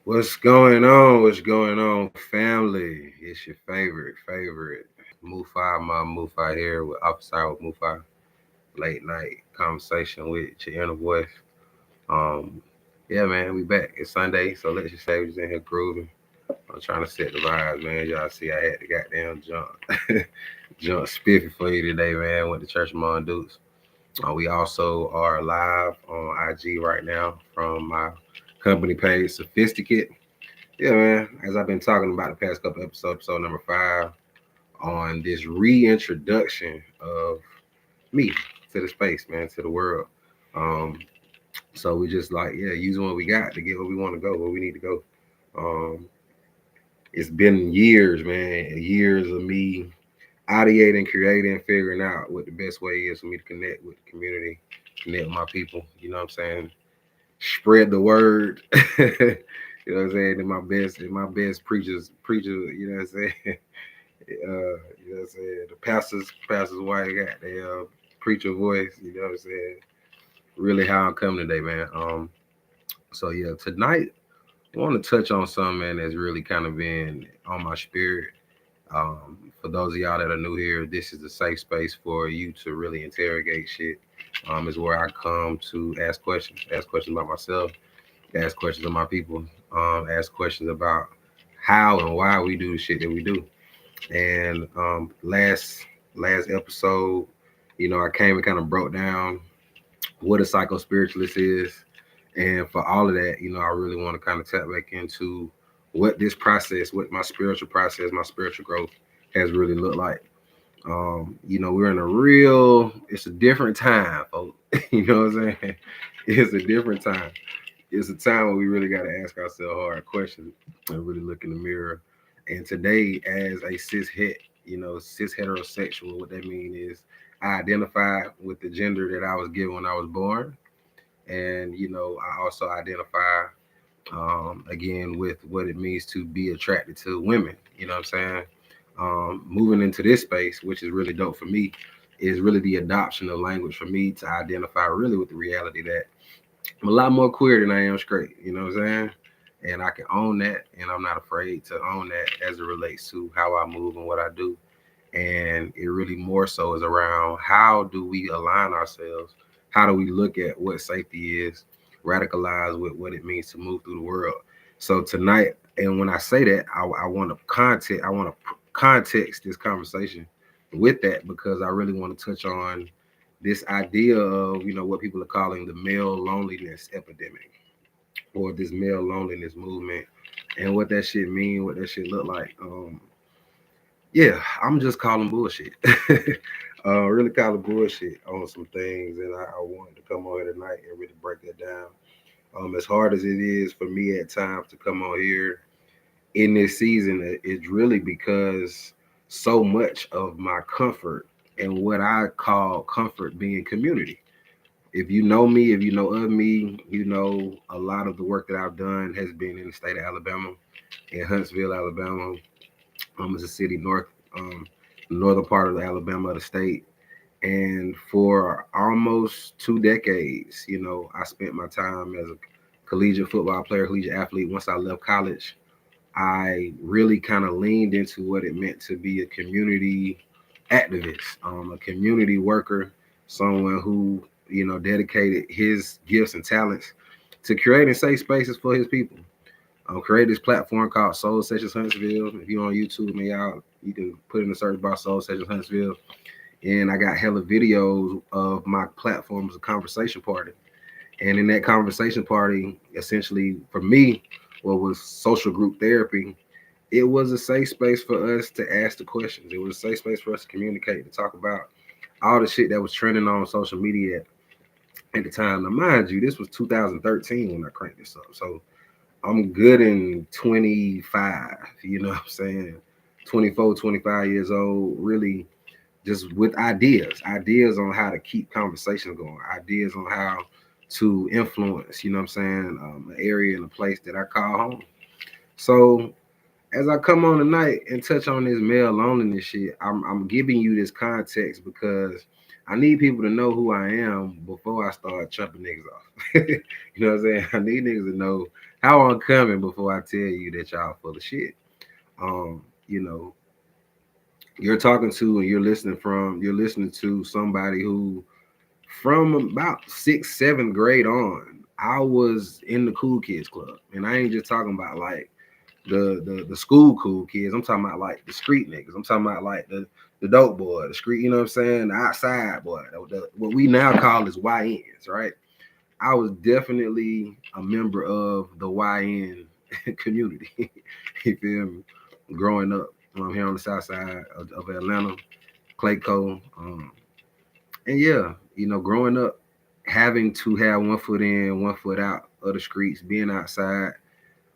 What's going on? What's going on, family? It's your favorite Mufa, my Mufa here with Officer with Mufa. Late night conversation with your inner voice. Um, yeah, man, we back. It's Sunday, so let's just say we just in here grooving. I'm trying to set the vibes, man. Y'all see, I had to goddamn jump spiffy for you today, man. Went to church with Mon Dukes. We also are live on IG right now from my company page, Sophisticate. Yeah, man. As I've been talking about the past couple episodes, episode number 5, on this reintroduction of me to the space, man, to the world. Um, so we just like, yeah, using what we got to get where we want to go, where we need to go. Um, it's been years, man, years of me ideating, creating, figuring out what the best way is for me to connect with the community, connect with my people. You know what I'm saying? Spread the word. You know what I'm saying? In my best preachers, you know what I'm saying? You know what I'm saying? The pastors wife got their preacher voice, you know what I'm saying? Really how I'm coming today, man. So yeah, tonight I want to touch on something, man, that's really kind of been on my spirit. Um, for those of y'all that are new here, this is a safe space for you to really interrogate shit. Is where I come to ask questions about myself, ask questions of my people, ask questions about how and why we do the shit that we do. And last episode, I came and kind of broke down what a psycho spiritualist is. And for all of that, I really want to kind of tap back into what this process, what my spiritual process, my spiritual growth has really looked like. We're in a it's a different time, folks. You know what I'm saying? It's a different time. It's a time where we really got to ask ourselves hard questions and really look in the mirror. And today, as a cis heterosexual, what that means is I identify with the gender that I was given when I was born, and I also identify again with what it means to be attracted to women. You know what I'm saying? Moving into this space, which is really dope for me, is really the adoption of language for me to identify really with the reality that I'm a lot more queer than I am straight. You know what I'm saying? And I can own that, and I'm not afraid to own that as it relates to how I move and what I do. And it really more so is around how do we align ourselves? How do we look at what safety is, radicalize with what it means to move through the world? So tonight, and when I say that, I want to context this conversation with that because I really want to touch on this idea of what people are calling the male loneliness epidemic or this male loneliness movement and what that shit mean, what that shit look like. Yeah, I'm just calling bullshit. Really calling bullshit on some things, and I wanted to come on here tonight and really break that down. As hard as it is for me at times to come on here in this season, it's really because so much of my comfort and what I call comfort being community. If you know me, if you know of me, you know a lot of the work that I've done has been in the state of Alabama, in Huntsville, Alabama. It's a city northern part of Alabama, the state. And for almost 2 decades, I spent my time as a collegiate football player, collegiate athlete. Once I left college, I really kind of leaned into what it meant to be a community activist, a community worker, someone who, dedicated his gifts and talents to creating safe spaces for his people. Created this platform called Soul Sessions Huntsville. If you're on YouTube, man, y'all, you can put in the search bar Soul Sessions Huntsville. And I got hella videos of my platform as a conversation party. And in that conversation party, essentially for me, what was social group therapy, it was a safe space for us to ask the questions. It was a safe space for us to communicate, to talk about all the shit that was trending on social media at the time. Now, mind you, this was 2013 when I cranked this up. So I'm good in 25, you know what I'm saying? 24, 25 years old, really just with ideas on how to keep conversations going, ideas on how to influence, you know what I'm saying, an area and a place that I call home. So as I come on tonight and touch on this male loneliness shit, I'm giving you this context because I need people to know who I am before I start chumping niggas off. You know what I'm saying? I need niggas to know how I'm coming before I tell you that y'all full of shit. You know, you're talking to and you're listening to somebody who from about sixth, seventh grade on, I was in the cool kids club. And I ain't just talking about like the school cool kids. I'm talking about like the street niggas. I'm talking about like the dope boy, the street, you know what I'm saying? The outside boy. What we now call is YNs, right? I was definitely a member of the YN community. You feel me? Growing up here on the south side of Atlanta, Clayco. And yeah, growing up, having to have one foot in, one foot out of the streets, being outside.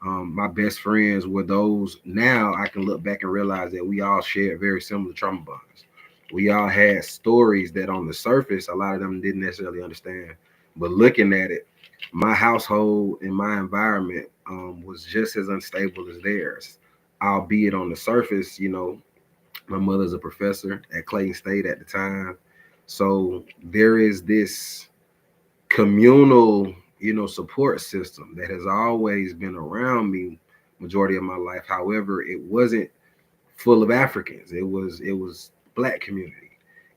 My best friends were those. Now I can look back and realize that we all shared very similar trauma bonds. We all had stories that on the surface, a lot of them didn't necessarily understand. But looking at it, my household and my environment was just as unstable as theirs, albeit on the surface, my mother's a professor at Clayton State at the time. So there is this communal, support system that has always been around me majority of my life. However, it wasn't full of Africans. It was black community.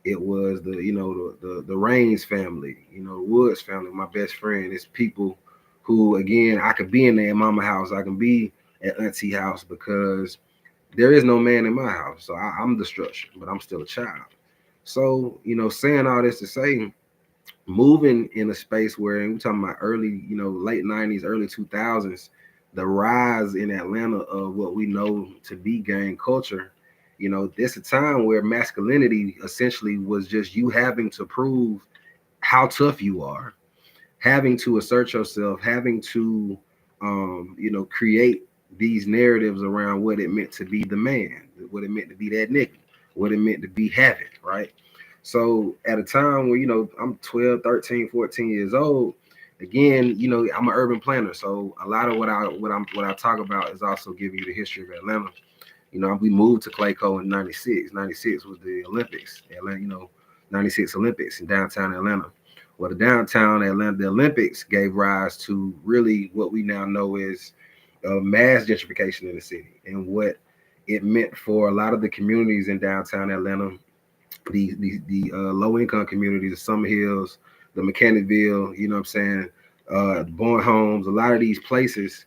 It was the Rains family, the Woods family, my best friend. It's people who, again, I could be in their mama house, I can be at auntie house because there is no man in my house. So I'm the structure, but I'm still a child. So, saying all this to say, moving in a space where we're talking about early, late 90s, early 2000s, the rise in Atlanta of what we know to be gang culture, there's a time where masculinity essentially was just you having to prove how tough you are, having to assert yourself, having to, create these narratives around what it meant to be the man, what it meant to be that nigga, what it meant to be having, right? So at a time where, I'm 12, 13, 14 years old, again, I'm an urban planner. So a lot of what I talk about is also giving you the history of Atlanta. We moved to Clayco in 96. 96 was the Olympics, Atlanta, 96 Olympics in downtown Atlanta. Well, the downtown Atlanta, the Olympics gave rise to really what we now know is mass gentrification in the city and what it meant for a lot of the communities in downtown Atlanta, the low income communities, the Summer Hills, the Mechanicville, you know what I'm saying, the Bourne Homes, a lot of these places,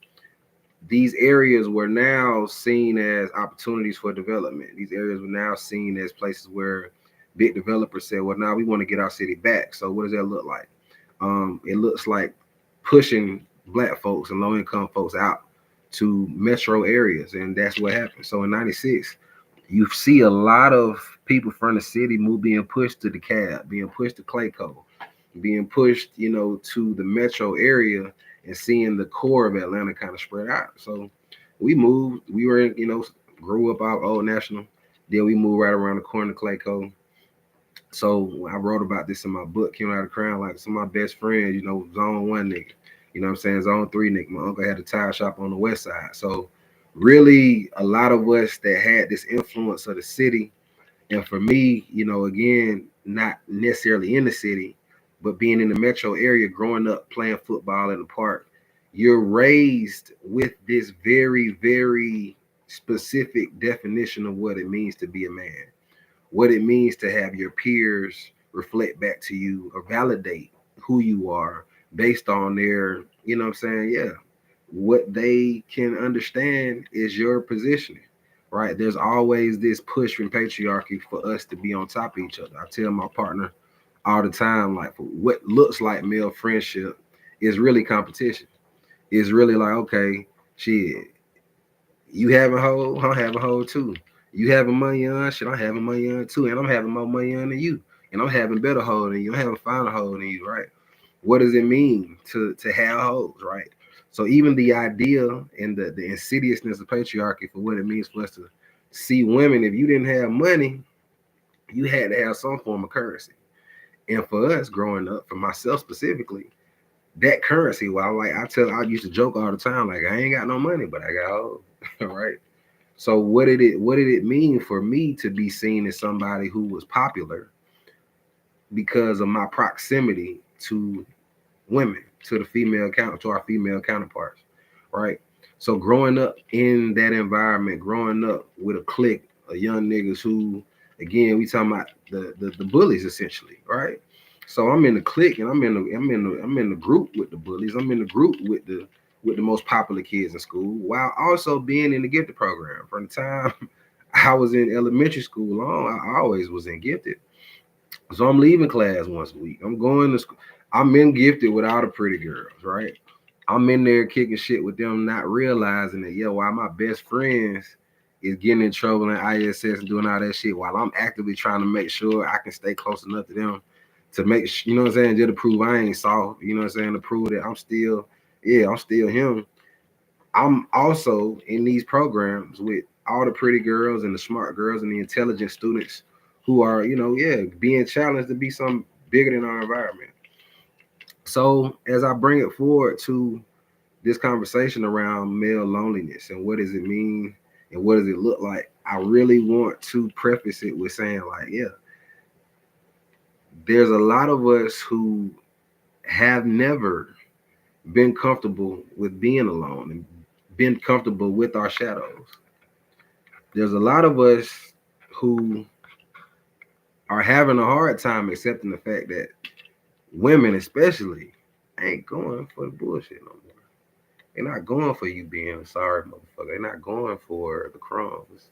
these areas were now seen as opportunities for development. These areas were now seen as places where big developers said, well, now we want to get our city back. So what does that look like? It looks like pushing black folks and low income folks out to metro areas. And that's what happened. So in 96, you see a lot of people from the city being pushed to the cab, being pushed to Clayco, being pushed, to the metro area and seeing the core of Atlanta kind of spread out. So we moved. We were, grew up out Old National. Then we moved right around the corner to Clayco. So I wrote about this in my book, Came Out of the Crown. Like some of my best friends, zone one nigga. You know what I'm saying? Zone three nigga. My uncle had a tire shop on the west side. So really a lot of us that had this influence of the city. And for me, again, not necessarily in the city, but being in the metro area, growing up playing football in the park, you're raised with this very, very specific definition of what it means to be a man, what it means to have your peers reflect back to you or validate who you are based on their, what I'm saying? Yeah. What they can understand is your positioning, right? There's always this push from patriarchy for us to be on top of each other. I tell my partner all the time, like, for what looks like male friendship is really competition. It's really like, okay, shit, you having hoe, I'm having hoe too. You having money on, shit, I'm having money on too, and I'm having more money on than you, and I'm having better hoe than you, I'm having finer hoe than you, right? What does it mean to have hoes, right? So even the idea and the insidiousness of patriarchy for what it means for us to see women, if you didn't have money, you had to have some form of currency. And for us growing up, for myself specifically, that currency, well, I used to joke all the time, like I ain't got no money, but I got hoes, right? So what did it mean for me to be seen as somebody who was popular because of my proximity to women, to our female counterparts, right? So growing up in that environment, growing up with a clique of young niggas who, again, we talking about the bullies essentially, right? So I'm in the clique and I'm in the group with the bullies. I'm in the group with the most popular kids in school, while also being in the gifted program. From the time I was in elementary school on, I always was in gifted. So I'm leaving class once a week. I'm going to school. I'm in gifted with all the pretty girls, right? I'm in there kicking shit with them, not realizing that, while my best friends is getting in trouble in ISS and doing all that shit, while I'm actively trying to make sure I can stay close enough to them to make, you know what I'm saying, just to prove I ain't soft, you know what I'm saying, to prove that I'm still him. I'm also in these programs with all the pretty girls and the smart girls and the intelligent students who are, being challenged to be something bigger than our environment. So as I bring it forward to this conversation around male loneliness and what does it mean and what does it look like, I really want to preface it with saying, like, there's a lot of us who have never been comfortable with being alone and been comfortable with our shadows. There's a lot of us who are having a hard time accepting the fact that women, especially, ain't going for the bullshit no more. They're not going for you being a sorry motherfucker. They're not going for the crumbs.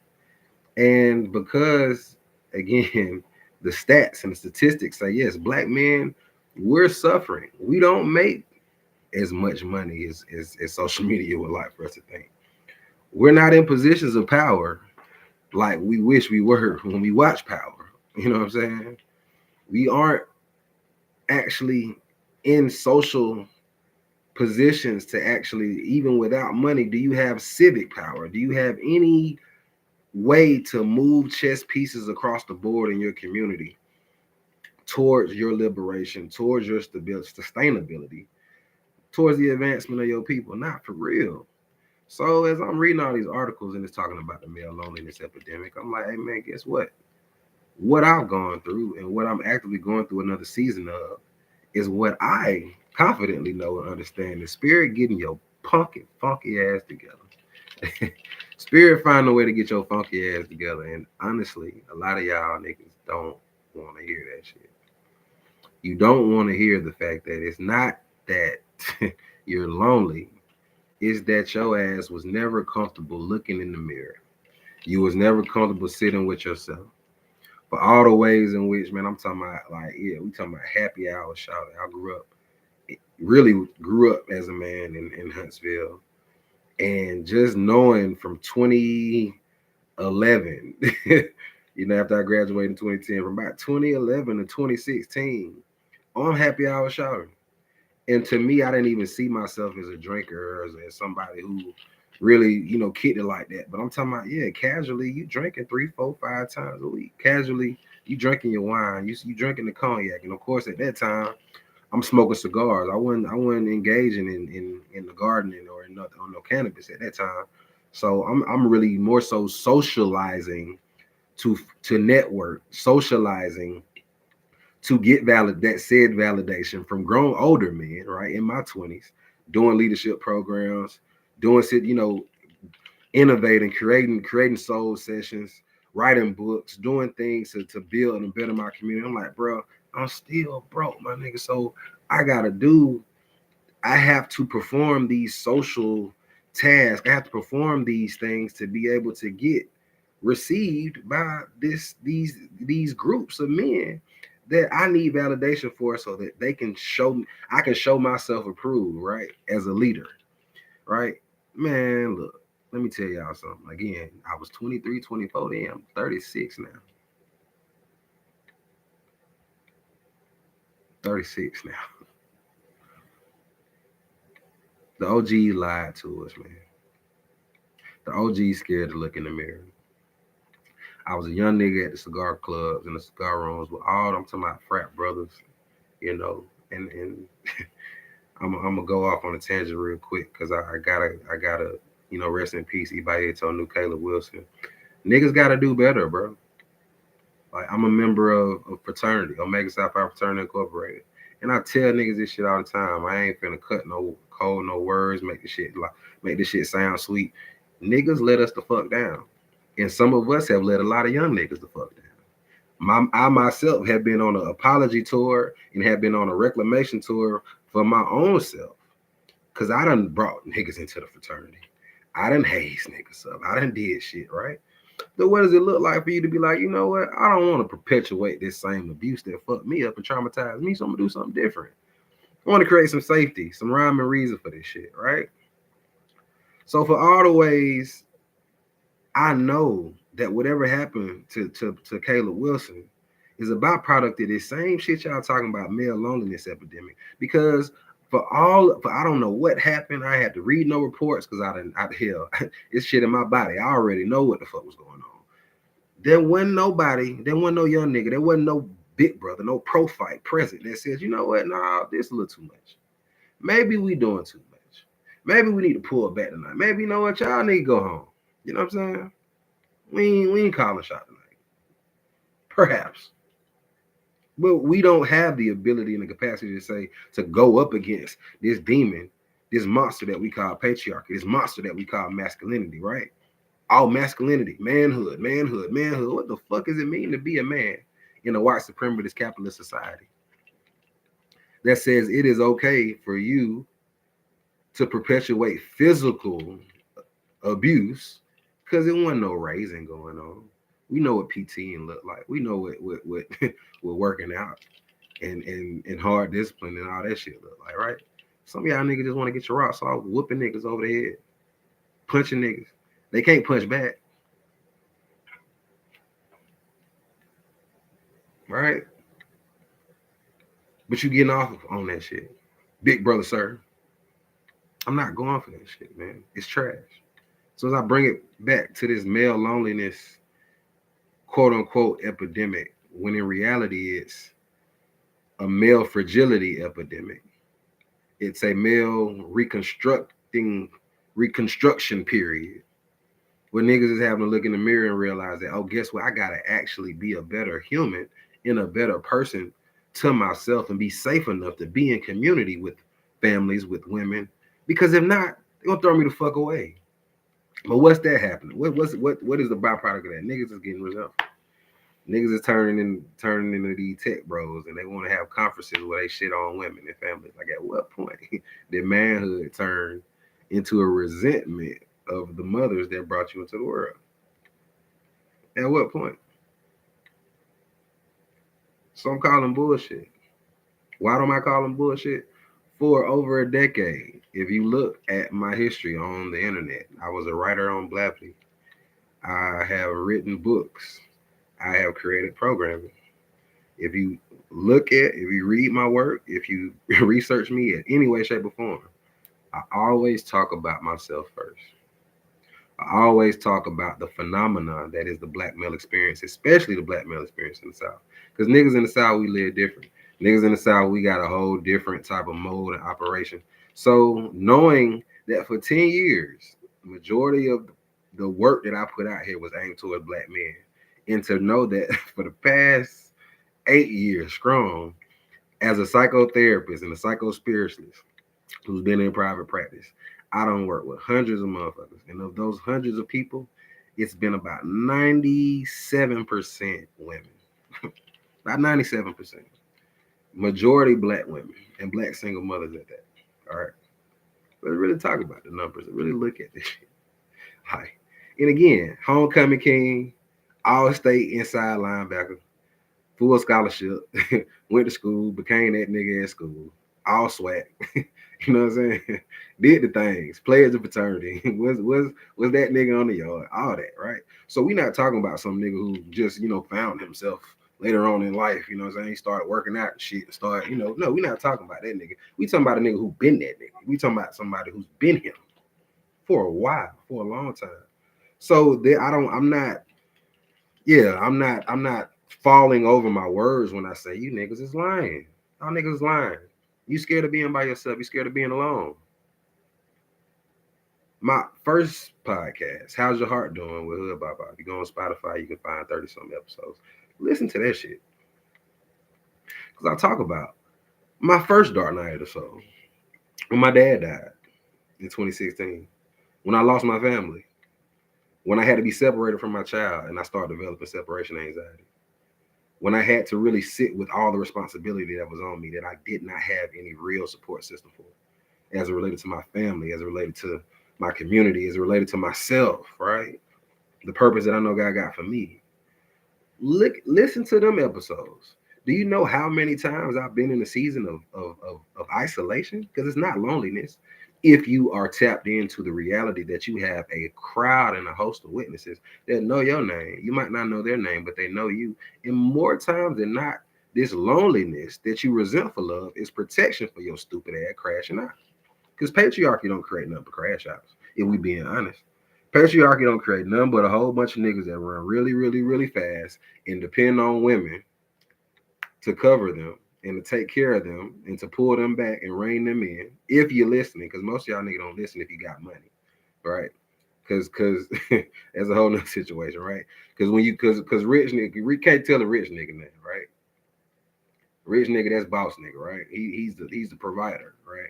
And because, again, the stats and the statistics say, yes, black men, we're suffering. We don't make as much money as social media would like for us to think. We're not in positions of power like we wish we were when we watch Power. You know what I'm saying? We aren't actually in social positions to actually, even without money, do you have civic power? Do you have any way to move chess pieces across the board in your community towards your liberation, towards your stability, sustainability, towards the advancement of your people? Not for real. So as I'm reading all these articles and it's talking about the male loneliness epidemic, I'm like, hey man, guess what? What I've gone through and what I'm actively going through another season of is what I confidently know and understand. The spirit getting your funky ass together. Spirit find a way to get your funky ass together. And honestly, a lot of y'all niggas don't want to hear that shit. You don't want to hear the fact that it's not that you're lonely. It's that your ass was never comfortable looking in the mirror. You was never comfortable sitting with yourself. For all the ways in which, man, I'm talking about, like, we talking about happy hour shouting. I really grew up as a man in Huntsville. And just knowing from 2011, after I graduated in 2010, from about 2011 to 2016, on happy hour shouting. And to me, I didn't even see myself as a drinker or as somebody who really, kicked it like that. But I'm talking about, casually, you drinking 3, 4, 5 times a week. Casually, you drinking your wine, you drinking the cognac. And of course, at that time, I'm smoking cigars. I wasn't engaging in the gardening or on no cannabis at that time. So I'm really more so socializing to network, socializing to get validation from grown older men, right, in my 20s, doing leadership programs, doing shit, innovating, creating soul sessions, writing books, doing things to build and better my community. I'm like, bro, I'm still broke, my nigga. So I have to perform these social tasks. I have to perform these things to be able to get received by these groups of men that I need validation for, so that I can show myself approved, right, as a leader, right? Man, look, let me tell y'all something. Again, I was 23, 24, then I'm 36 now. 36 now. The OG lied to us, man. The OG scared to look in the mirror. I was a young nigga at the cigar clubs and the cigar rooms with I'm talking about frat brothers, and I'm gonna go off on a tangent real quick because I gotta rest in peace Ibayeto New Caleb Wilson. Niggas gotta do better, bro. Like I'm a member of fraternity, Omega Psi Phi Fraternity Incorporated. And I tell niggas this shit all the time. I ain't finna cut no code, no words, make this shit sound sweet. Niggas let us the fuck down. And some of us have let a lot of young niggas the fuck down. I myself have been on an apology tour and have been on a reclamation tour for my own self. Cause I done brought niggas into the fraternity. I done hazed niggas up. I done did shit, right? So what does it look like for you to be like, you know what? I don't want to perpetuate this same abuse that fucked me up and traumatized me, so I'm gonna do something different. I want to create some safety, some rhyme and reason for this shit, right? So for all the ways I know that whatever happened to Caleb Wilson is a byproduct of this same shit y'all talking about, male loneliness epidemic. Because for I don't know what happened. I had to read no reports because hell, it's shit in my body. I already know what the fuck was going on. There wasn't nobody, there wasn't no young nigga, there wasn't no big brother, no pro fight present that says, you know what, nah, this is a little too much. Maybe we doing too much. Maybe we need to pull back tonight. Maybe you know what, y'all need to go home. You know what I'm saying? We ain't calling shot tonight. Perhaps. But we don't have the ability and the capacity to say to go up against this demon, this monster that we call patriarchy, this monster that we call masculinity, right? All masculinity, manhood, manhood, manhood. What the fuck does it mean to be a man in a white supremacist capitalist society that says it is okay for you to perpetuate physical abuse because it wasn't no raising going on? We know what PTing look like. We know what what working out and hard discipline and all that shit look like, right? Some of y'all niggas just want to get your rocks off, whooping niggas over the head, punching niggas. They can't punch back, right? But you getting off on that shit. Big brother, sir. I'm not going for that shit, man. It's trash. So as I bring it back to this male loneliness, quote unquote, epidemic, when in reality it's a male fragility epidemic. It's a male reconstruction period where niggas is having to look in the mirror and realize that, oh, guess what? I gotta actually be a better human and a better person to myself and be safe enough to be in community with families, with women. Because if not, they're gonna throw me the fuck away. But what's that happening? What is the byproduct of that? Niggas is getting resentful. Niggas is turning into these tech bros and they want to have conferences where they shit on women and families. Like at what point did manhood turn into a resentment of the mothers that brought you into the world? At what point? So I'm calling bullshit. Why don't I call them bullshit? For over a decade, if you look at my history on the internet, I was a writer on Blackity. I have written books. I have created programming. If you if you read my work, if you research me in any way, shape, or form, I always talk about myself first. I always talk about the phenomenon that is the black male experience, especially the black male experience in the South. Because niggas in the South, we live different. Niggas in the South, we got a whole different type of mode and operation. So knowing that for 10 years, the majority of the work that I put out here was aimed towards black men. And to know that for the past 8 years strong, as a psychotherapist and a psychospiritualist who's been in private practice, I don't work with hundreds of motherfuckers. And of those hundreds of people, it's been about 97% women. About 97%. Majority black women and black single mothers at that. All right. Let's really talk about the numbers and really look at this shit. Like, and again, homecoming king, all state inside linebacker, full scholarship, went to school, became that nigga at school, all swag. You know what I'm saying? Did the things, played the fraternity, was that nigga on the yard, all that, right? So we not talking about some nigga who just, found himself later on in life, you know what I'm saying? He started working out and shit, no, we not talking about that nigga. We talking about a nigga who been that nigga. We talking about somebody who's been him for a while, for a long time. So I'm not falling over my words when I say you niggas is lying. Y'all niggas is lying. You scared of being by yourself. You scared of being alone. My first podcast, How's Your Heart Doing with Hood Baba. If you go on Spotify, you can find 30-something episodes. Listen to that shit. Because I talk about my first dark night of the soul when my dad died in 2016, when I lost my family, when I had to be separated from my child and I started developing separation anxiety, when I had to really sit with all the responsibility that was on me that I did not have any real support system for, as it related to my family, as it related to my community, as it related to myself, right? The purpose that I know God got for me. Listen to them episodes. Do you know how many times I've been in a season of isolation? Because it's not loneliness. If you are tapped into the reality that you have a crowd and a host of witnesses that know your name, you might not know their name, but they know you. And more times than not, this loneliness that you resentful of is protection for your stupid ass crashing out. Because patriarchy don't create nothing but crash outs, if we being honest. Patriarchy don't create nothing but a whole bunch of niggas that run really, really, really fast and depend on women to cover them and to take care of them and to pull them back and rein them in. If you're listening, because most of y'all niggas don't listen if you got money, right? Because that's a whole nother situation, right? Because when you because rich nigga, we can't tell a rich nigga that, right? Rich nigga, that's boss nigga, right? He's the provider, right?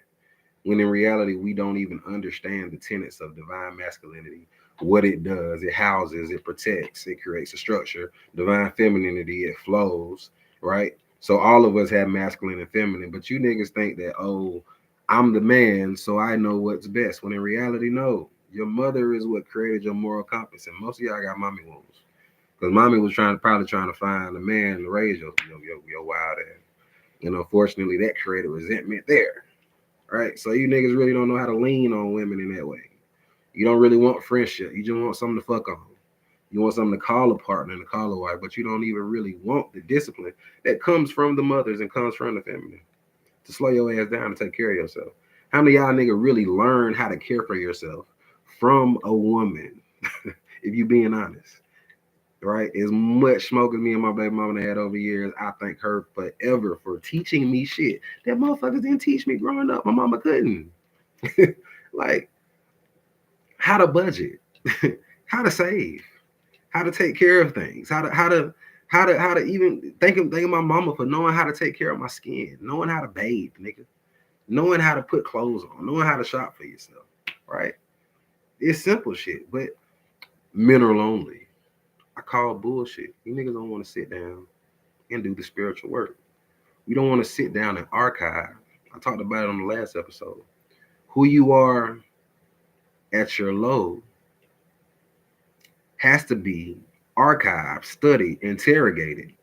When in reality we don't even understand the tenets of divine masculinity, what it does. It houses, it protects, it creates a structure. Divine femininity, it flows, right? So all of us have masculine and feminine, but you niggas think that, oh, I'm the man, so I know what's best, when in reality, no. Your mother is what created your moral compass, and most of y'all got mommy wounds because mommy was probably trying to find a man to raise your wild ass, and unfortunately that created resentment there, right? So you niggas really don't know how to lean on women in that way. You don't really want friendship. You just want something to fuck on. You want something to call a partner and to call a wife, but you don't even really want the discipline that comes from the mothers and comes from the feminine to slow your ass down and take care of yourself. How many of y'all nigga really learn how to care for yourself from a woman? If you being honest, right? As much smoke as me and my baby mama had over years, I thank her forever for teaching me shit that motherfuckers didn't teach me growing up. My mama couldn't. Like how to budget, how to save, how to take care of things, how to even thank my mama for knowing how to take care of my skin, knowing how to bathe, nigga, knowing how to put clothes on, knowing how to shop for yourself, right? It's simple shit, but men are lonely. I call bullshit. You niggas don't want to sit down and do the spiritual work. You don't want to sit down and archive. I talked about it on the last episode. Who you are at your low has to be archived, studied, interrogated,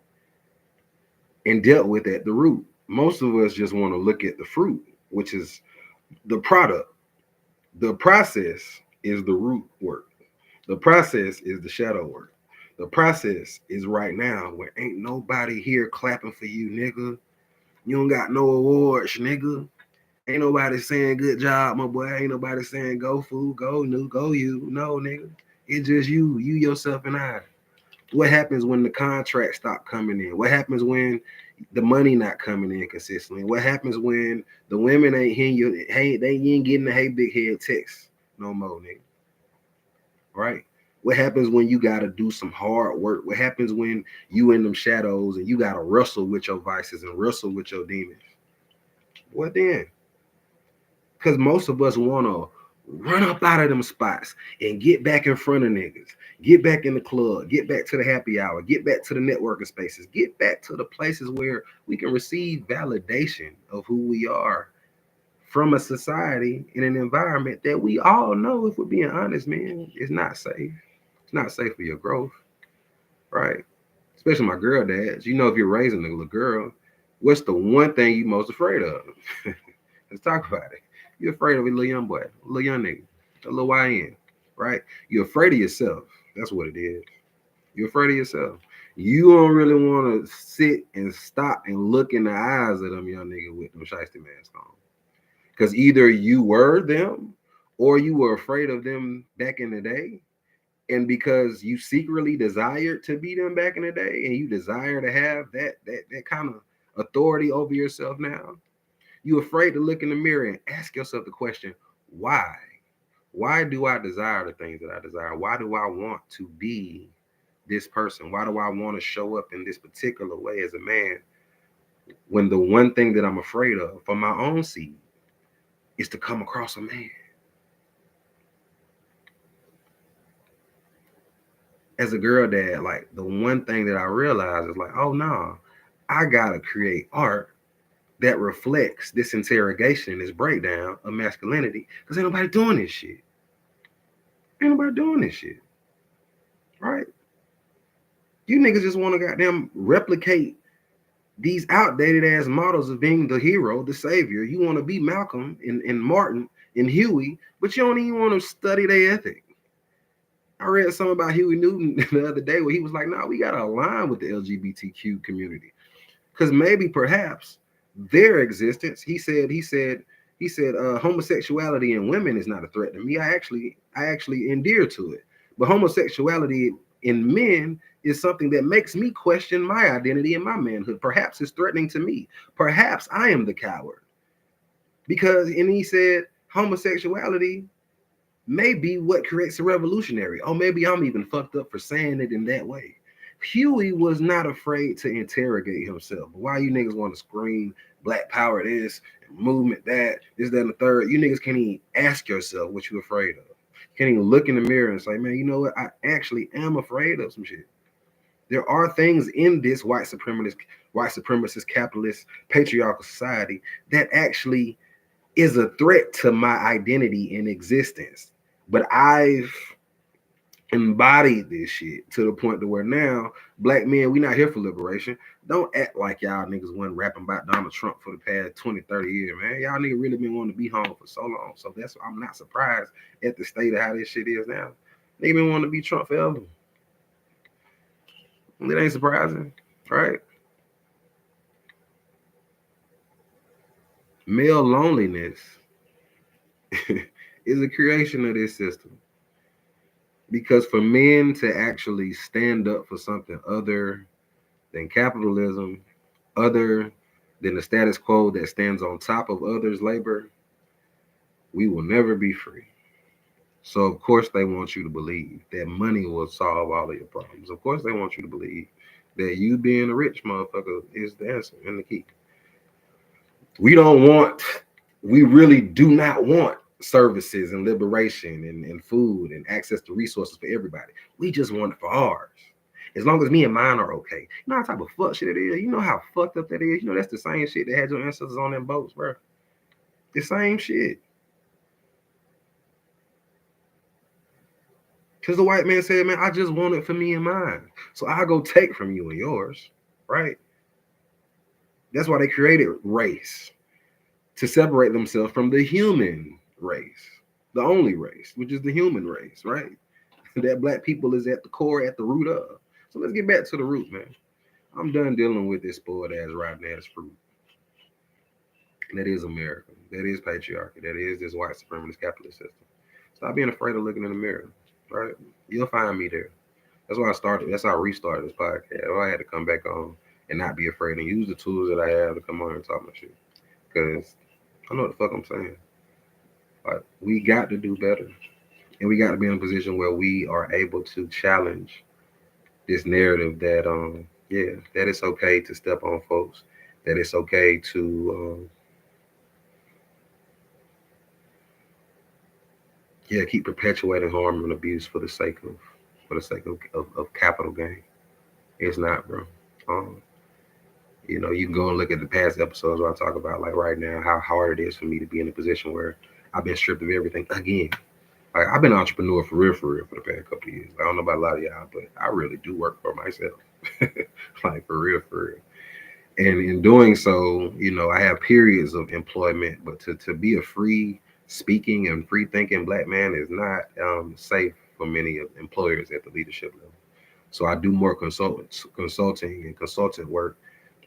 and dealt with at the root. Most of us just want to look at the fruit, which is the product. The process is the root work. The process is the shadow work. The process is right now where ain't nobody here clapping for you, nigga. You don't got no awards, nigga. Ain't nobody saying good job, my boy. Ain't nobody saying go food, go new, go you. No, nigga. It's just you yourself, and I. What happens when the contracts stop coming in? What happens when the money not coming in consistently? What happens when the women ain't hearing you? Hey, they ain't getting the hey big head text no more, nigga. Right? What happens when you gotta do some hard work? What happens when you in them shadows and you gotta wrestle with your vices and wrestle with your demons? What then? Because most of us want to run up out of them spots and get back in front of niggas, get back in the club, get back to the happy hour, get back to the networking spaces, get back to the places where we can receive validation of who we are from a society in an environment that we all know, if we're being honest, man, is not safe. It's not safe for your growth, right? Especially my girl dads. You know, if you're raising a little girl, what's the one thing you most afraid of? Let's talk about it. You're afraid of a little young boy, a little young nigga, a little YN, right? You're afraid of yourself. That's what it is. You're afraid of yourself. You don't really want to sit and stop and look in the eyes of them young niggas with them shiesty masks on. Because either you were them or you were afraid of them back in the day. And because you secretly desired to be them back in the day and you desire to have that kind of authority over yourself now, you're afraid to look in the mirror and ask yourself the question, why? Why do I desire the things that I desire? Why do I want to be this person? Why do I want to show up in this particular way as a man when the one thing that I'm afraid of for my own seed is to come across a man? As a girl dad, like the one thing that I realized is like, oh no, I gotta create art that reflects this interrogation, this breakdown of masculinity, because ain't nobody doing this shit. Ain't nobody doing this shit, right? You niggas just want to goddamn replicate these outdated ass models of being the hero, the savior. You want to be Malcolm and Martin and Huey, but you don't even want to study their ethic. I read something about Huey Newton the other day where he was like, "No, we gotta align with the LGBTQ community, because maybe, perhaps, their existence." He said, homosexuality in women is not a threat to me. I actually endear to it, but homosexuality in men is something that makes me question my identity and my manhood. Perhaps it's threatening to me. Perhaps I am the coward because, and he said, homosexuality may be what creates a revolutionary. Oh, maybe I'm even fucked up for saying it in that way. Huey was not afraid to interrogate himself. Why you niggas want to scream black power this, movement that, this, that, and the third? You niggas can't even ask yourself what you're afraid of. You can't even look in the mirror and say, man, you know what? I actually am afraid of some shit. There are things in this white supremacist, capitalist, patriarchal society that actually is a threat to my identity and existence. But I've embodied this shit to the point to where now black men, we not here for liberation. Don't act like y'all niggas wasn't rapping about Donald Trump for the past 20, 30 years, man. Y'all niggas really been wanting to be home for so long. So that's why I'm not surprised at the state of how this shit is now. They been wanting to be Trump forever. It ain't surprising, right? Male loneliness is a creation of this system. Because for men to actually stand up for something other than capitalism, other than the status quo that stands on top of others' labor, we will never be free. So of course they want you to believe that money will solve all of your problems. Of course they want you to believe that you being a rich motherfucker is the answer and the key. We really do not want services and liberation and food and access to resources for everybody. We just want it for ours. As long as me and mine are okay. You know how type of fuck shit it is? You know how fucked up that is? You know that's the same shit that had your ancestors on them boats, bro. The same shit. Because the white man said, man, I just want it for me and mine. So I'll go take from you and yours, right? That's why they created race, to separate themselves from the human race, the only race, which is the human race, right? That black people is at the core, at the root of. So let's get back to the root, man. I'm done dealing with this spoiled ass, rotten ass fruit. That is America. That is patriarchy. That is this white supremacist capitalist system. Stop being afraid of looking in the mirror, right? You'll find me there. That's why I started. That's how I restarted this podcast. I had to come back on and not be afraid and use the tools that I have to come on and talk my shit. Because I know what the fuck I'm saying. Like, we got to do better. And we got to be in a position where we are able to challenge this narrative that that it's okay to step on folks, that it's okay to keep perpetuating harm and abuse for the sake of capital gain. It's not, bro. Um, you can go and look at the past episodes where I talk about, like, right now, how hard it is for me to be in a position where I've been stripped of everything again. Like, I've been an entrepreneur for real, for the past couple of years. I don't know about a lot of y'all, but I really do work for myself. Like, for real, for real. And in doing so, I have periods of employment, but to be a free speaking and free thinking black man is not safe for many of employers at the leadership level. So I do more consulting and consultant work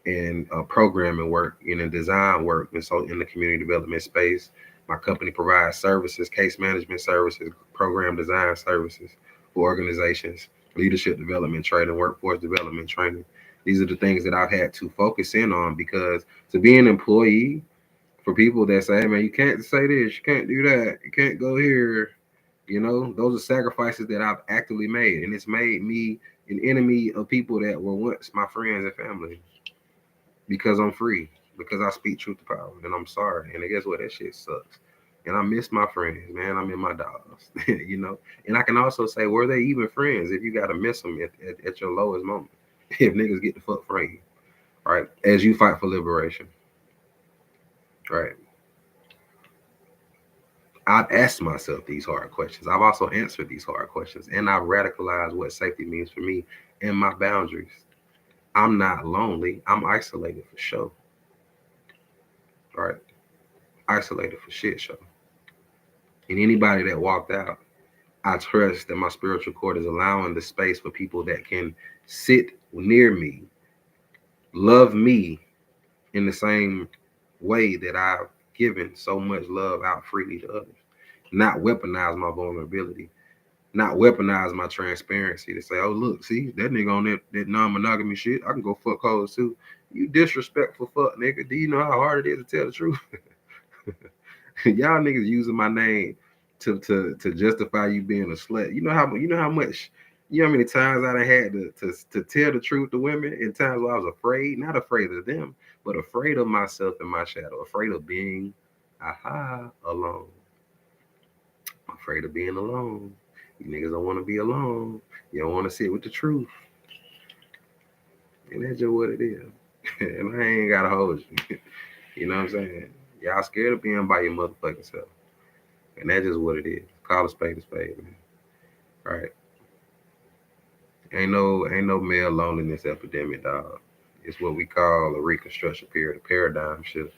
and programming work and design work. And so in the community development space, my company provides services, case management services, program design services for organizations, leadership development training, workforce development training. These are the things that I've had to focus in on, because to be an employee, for people that say, hey, man, you can't say this, you can't do that, you can't go here, those are sacrifices that I've actively made. And it's made me an enemy of people that were once my friends and family because I'm free, because I speak truth to power, and I'm sorry. And guess what? That shit sucks. And I miss my friends, man. I miss my dogs, you know. And I can also say, were they even friends if you got to miss them at your lowest moment? If niggas get the fuck from you, right? As you fight for liberation, right? I've asked myself these hard questions. I've also answered these hard questions, and I've radicalized what safety means for me and my boundaries. I'm not lonely. I'm isolated for sure, right? Isolated for shit show. And anybody that walked out, I trust that my spiritual cord is allowing the space for people that can sit near me, love me in the same way that I've given so much love out freely to others. Not weaponize my vulnerability, not weaponize my transparency to say, oh, look, see, that nigga on that non monogamy shit, I can go fuck hoes too. You disrespectful fuck nigga. Do you know how hard it is to tell the truth? Y'all niggas using my name to justify you being a slut. You know how much, you know how many times I done had to tell the truth to women, in times where I was afraid, not afraid of them, but afraid of myself and my shadow, afraid of being alone. Afraid of being alone. You niggas don't want to be alone. You don't want to sit with the truth. And that's just what it is. And I ain't gotta hold you. You know what I'm saying? Y'all scared of being by your motherfucking self. And that's just what it is. Call a spade, man. Right? Ain't no male loneliness epidemic, dog. It's what we call a reconstruction period, a paradigm shift.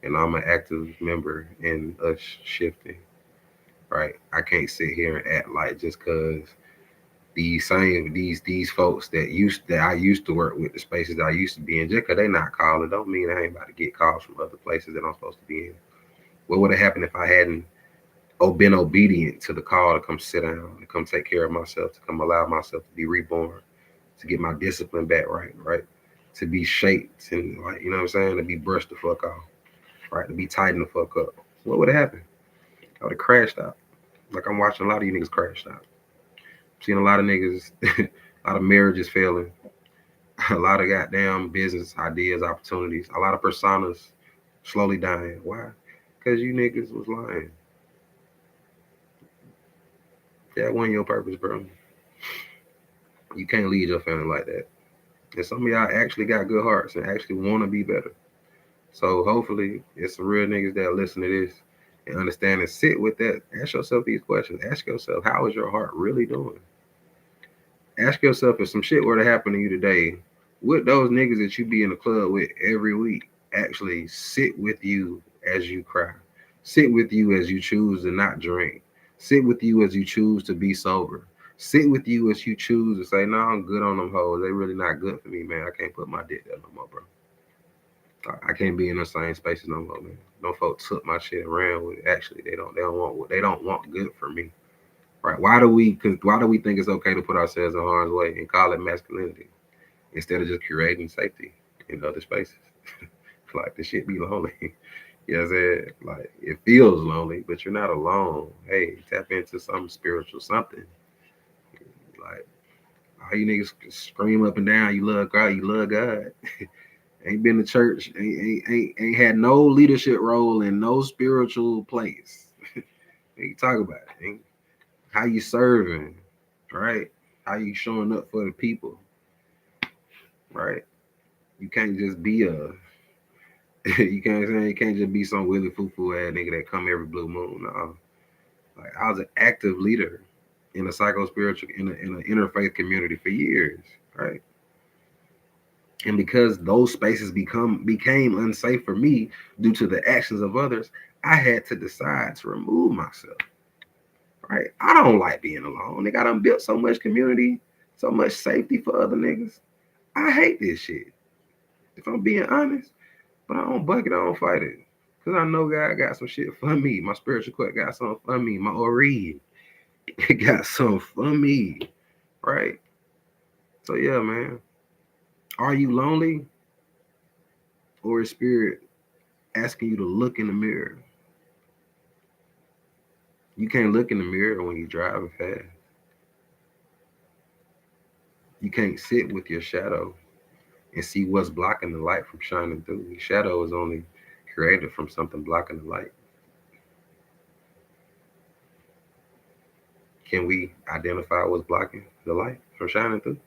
And I'm an active member in us shifting. Right? I can't sit here and act like just cause these folks that I used to work with, the spaces that I used to be in, just cause they not calling, don't mean I ain't about to get calls from other places that I'm supposed to be in. What would have happened if I hadn't been obedient to the call to come sit down, to come take care of myself, to come allow myself to be reborn, to get my discipline back right? To be shaped and, like, you know what I'm saying, to be brushed the fuck off, right? To be tightened the fuck up. What would have happened? I would have crashed out. Like I'm watching a lot of you niggas crash out. Seeing a lot of niggas, a lot of marriages failing, a lot of goddamn business ideas, opportunities, a lot of personas slowly dying. Why? Because you niggas was lying. That wasn't your purpose, bro. You can't lead your family like that. And some of y'all actually got good hearts and actually want to be better. So hopefully it's some real niggas that listen to this and understand and sit with that. Ask yourself these questions. Ask yourself, how is your heart really doing? Ask yourself, if some shit were to happen to you today, would those niggas that you be in the club with every week actually sit with you as you cry? Sit with you as you choose to not drink. Sit with you as you choose to be sober. Sit with you as you choose to say, no, I'm good on them hoes. They really not good for me, man. I can't put my dick there no more, bro. I can't be in the same spaces no more, man. No folks took my shit around with it. Actually, they don't want good for me. Right? Why do we think it's okay to put ourselves in harm's way and call it masculinity instead of just curating safety in other spaces? Like, the shit be lonely. You know what I'm saying? Like, it feels lonely, but you're not alone. Hey, tap into something spiritual, something. Like, all you niggas scream up and down, you love God, you love God. Ain't been to church, ain't had no leadership role in no spiritual place. You talk about it. Ain't, how you serving, right? How you showing up for the people, right? You can't just be a you can't just be some willy foo foo ass nigga that come every blue moon. No. Like, I was an active leader in a psycho spiritual in an interfaith community for years, right? And because those spaces became unsafe for me due to the actions of others, I had to decide to remove myself. Right? I don't like being alone. They got built so much community, so much safety for other niggas. I hate this shit. If I'm being honest, but I don't buck it, I don't fight it. Cause I know God got some shit for me. My spiritual cord got something for me. My Ori got something for me. Right? So yeah, man. Are you lonely? Or is spirit asking you to look in the mirror? You can't look in the mirror when you're driving fast. You can't sit with your shadow and see what's blocking the light from shining through. Your shadow is only created from something blocking the light. Can we identify what's blocking the light from shining through?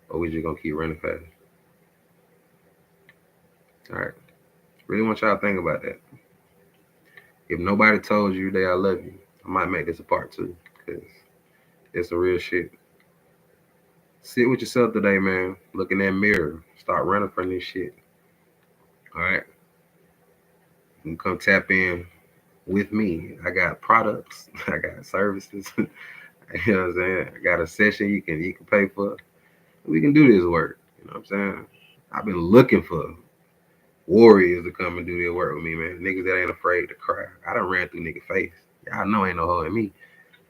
Or we just gonna keep running fast? All right. Really want y'all to think about that. If nobody told you that I love you, I might make this a part two because it's some real shit. Sit with yourself today, man. Look in that mirror. Start running from this shit. All right. You can come tap in with me. I got products. I got services. You know what I'm saying? I got a session you can pay for. We can do this work. You know what I'm saying? I've been looking for warriors to come and do their work with me, man. Niggas that ain't afraid to cry. I done ran through nigga face. Y'all know ain't no holding me.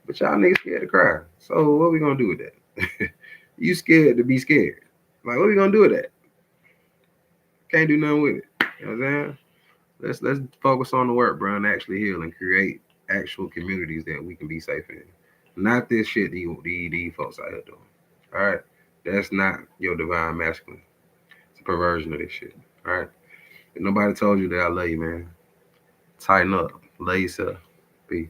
But y'all niggas scared to cry. So what we gonna do with that? You scared to be scared. Like what we gonna do with that? Can't do nothing with it. You know what I'm saying? Let's focus on the work, bro, and actually heal and create actual communities that we can be safe in. Not this shit these folks out here doing. All right? That's not your divine masculine. It's a perversion of this shit. All right? If nobody told you that I love you, man, tighten up. Love yourself. Peace.